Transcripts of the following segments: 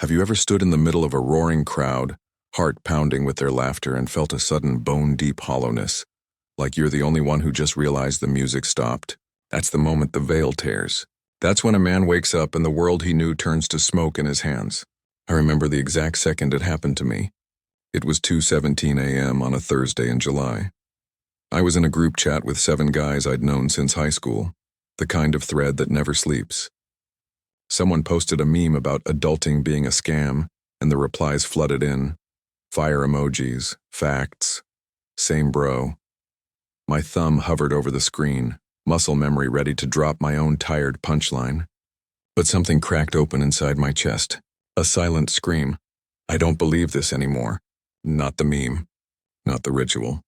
Have you ever stood in the middle of a roaring crowd, heart pounding with their laughter, and felt a sudden bone-deep hollowness, like you're the only one who just realized the music stopped? That's the moment the veil tears. That's when a man wakes up and the world he knew turns to smoke in his hands. I remember the exact second it happened to me. It was 2:17 a.m. on a Thursday in July. I was in a group chat with 7 guys I'd known since high school, the kind of thread that never sleeps. Someone posted a meme about adulting being a scam, and the replies flooded in. Fire emojis, facts, same bro. My thumb hovered over the screen, muscle memory ready to drop my own tired punchline. But something cracked open inside my chest. A silent scream. I don't believe this anymore. Not the meme. Not the ritual.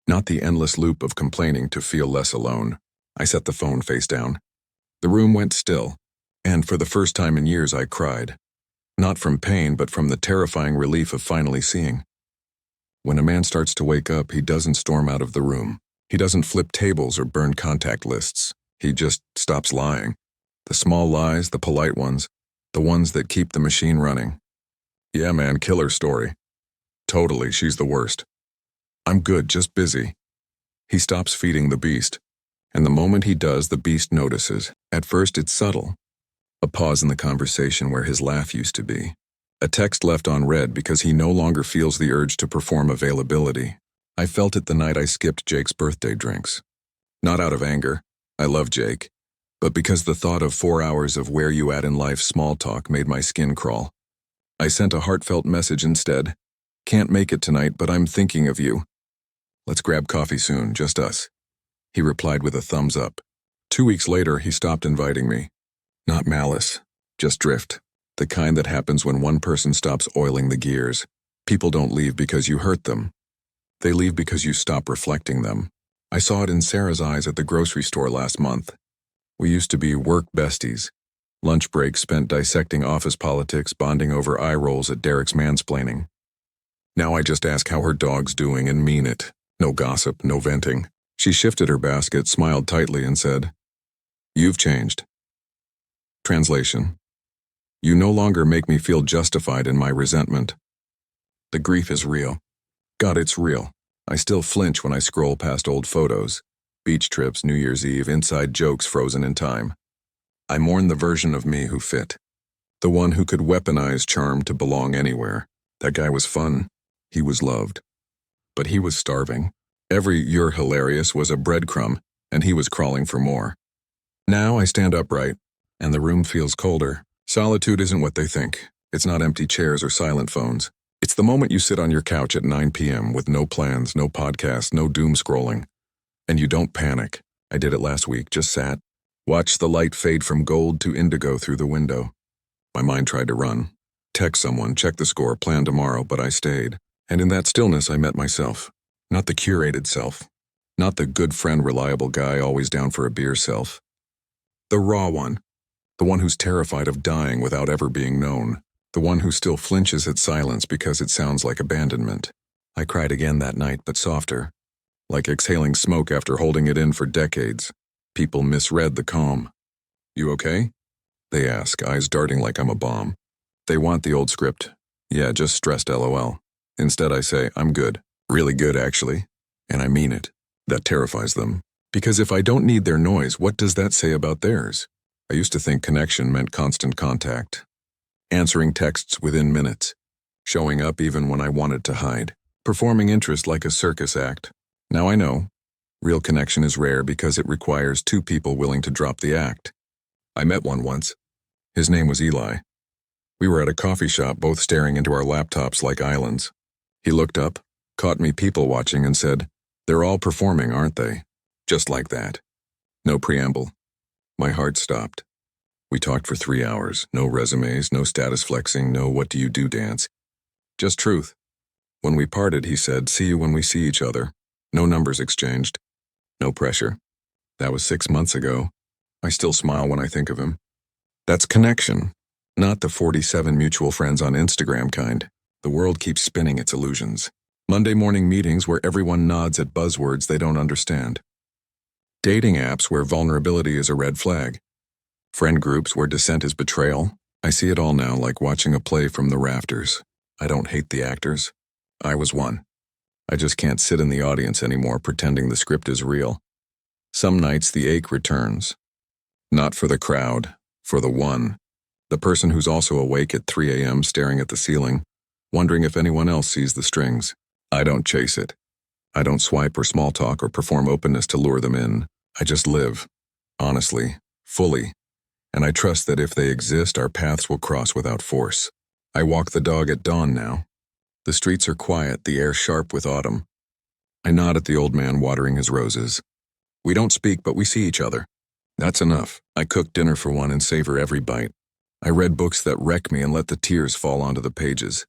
Not the endless loop of complaining to feel less alone. I set the phone face down. The room went still, and for the first time in years I cried. Not from pain, but from the terrifying relief of finally seeing. When a man starts to wake up, he doesn't storm out of the room. He doesn't flip tables or burn contact lists. He just stops lying. The small lies, the polite ones, the ones that keep the machine running. Yeah, man, killer story. Totally, she's the worst. I'm good, just busy. He stops feeding the beast. And the moment he does, the beast notices. At first, it's subtle. A pause in the conversation where his laugh used to be. A text left on read because he no longer feels the urge to perform availability. I felt it the night I skipped Jake's birthday drinks. Not out of anger. I love Jake. But because the thought of 4 hours of where you at in life small talk made my skin crawl. I sent a heartfelt message instead. Can't make it tonight, but I'm thinking of you. Let's grab coffee soon, just us. He replied with a thumbs up. 2 weeks later, he stopped inviting me. Not malice, just drift. The kind that happens when one person stops oiling the gears. People don't leave because you hurt them. They leave because you stop reflecting them. I saw it in Sarah's eyes at the grocery store last month. We used to be work besties. Lunch breaks spent dissecting office politics, bonding over eye rolls at Derek's mansplaining. Now I just ask how her dog's doing and mean it. No gossip, no venting. She shifted her basket, smiled tightly, and said, "You've changed." Translation: You no longer make me feel justified in my resentment. The grief is real. God, it's real. I still flinch when I scroll past old photos. Beach trips, New Year's Eve, inside jokes frozen in time. I mourn the version of me who fit. The one who could weaponize charm to belong anywhere. That guy was fun. He was loved. But he was starving. Every "you're hilarious" was a breadcrumb, and he was crawling for more. Now I stand upright, and the room feels colder. Solitude isn't what they think. It's not empty chairs or silent phones. It's the moment you sit on your couch at 9 p.m. with no plans, no podcast, no doom scrolling. And you don't panic. I did it last week, just sat. Watched the light fade from gold to indigo through the window. My mind tried to run. Text someone, check the score, plan tomorrow, but I stayed. And in that stillness I met myself. Not the curated self. Not the good friend, reliable guy, always down for a beer self. The raw one. The one who's terrified of dying without ever being known. The one who still flinches at silence because it sounds like abandonment. I cried again that night, but softer. Like exhaling smoke after holding it in for decades. People misread the calm. You okay? They ask, eyes darting like I'm a bomb. They want the old script. Yeah, just stressed LOL. Instead I say, I'm good. Really good, actually. And I mean it. That terrifies them. Because if I don't need their noise, what does that say about theirs? I used to think connection meant constant contact. Answering texts within minutes. Showing up even when I wanted to hide. Performing interest like a circus act. Now I know. Real connection is rare because it requires 2 people willing to drop the act. I met one once. His name was Eli. We were at a coffee shop, both staring into our laptops like islands. He looked up, caught me people watching, and said, "They're all performing, aren't they?" Just like that. No preamble. My heart stopped. We talked for 3 hours. No resumes, no status flexing, no what do you do dance. Just truth. When we parted, he said, "See you when we see each other." No numbers exchanged. No pressure. That was 6 months ago. I still smile when I think of him. That's connection. Not the 47 mutual friends on Instagram kind. The world keeps spinning its illusions. Monday morning meetings where everyone nods at buzzwords they don't understand. Dating apps where vulnerability is a red flag. Friend groups where dissent is betrayal. I see it all now, like watching a play from the rafters. I don't hate the actors. I was one. I just can't sit in the audience anymore pretending the script is real. Some nights the ache returns. Not for the crowd, for the one. The person who's also awake at 3 a.m. staring at the ceiling, wondering if anyone else sees the strings. I don't chase it. I don't swipe or small talk or perform openness to lure them in. I just live. Honestly. Fully. And I trust that if they exist, our paths will cross without force. I walk the dog at dawn now. The streets are quiet, the air sharp with autumn. I nod at the old man watering his roses. We don't speak, but we see each other. That's enough. I cook dinner for one and savor every bite. I read books that wreck me and let the tears fall onto the pages.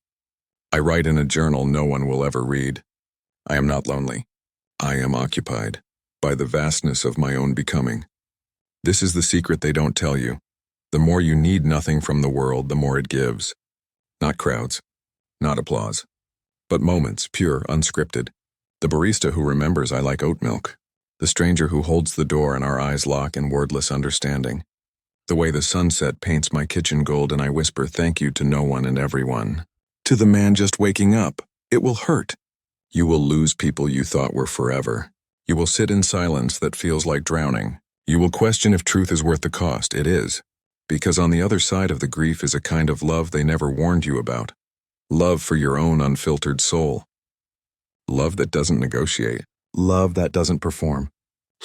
I write in a journal no one will ever read. I am not lonely. I am occupied by the vastness of my own becoming. This is the secret they don't tell you. The more you need nothing from the world, the more it gives. Not crowds, not applause, but moments, pure, unscripted. The barista who remembers I like oat milk. The stranger who holds the door and our eyes lock in wordless understanding. The way the sunset paints my kitchen gold and I whisper thank you to no one and everyone. To the man just waking up, it will hurt. You will lose people you thought were forever. You will sit in silence that feels like drowning. You will question if truth is worth the cost. It is. Because on the other side of the grief is a kind of love they never warned you about. Love for your own unfiltered soul. Love that doesn't negotiate. Love that doesn't perform.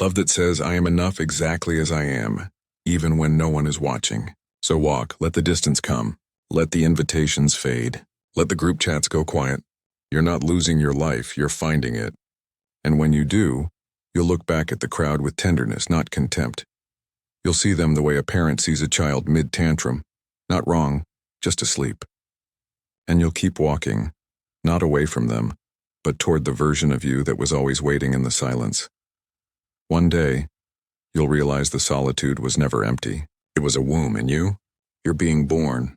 Love that says, I am enough exactly as I am, even when no one is watching. So walk, let the distance come. Let the invitations fade. Let the group chats go quiet. You're not losing your life, you're finding it. And when you do, you'll look back at the crowd with tenderness, not contempt. You'll see them the way a parent sees a child mid-tantrum. Not wrong, just asleep. And you'll keep walking, not away from them, but toward the version of you that was always waiting in the silence. One day, you'll realize the solitude was never empty. It was a womb, and you're being born.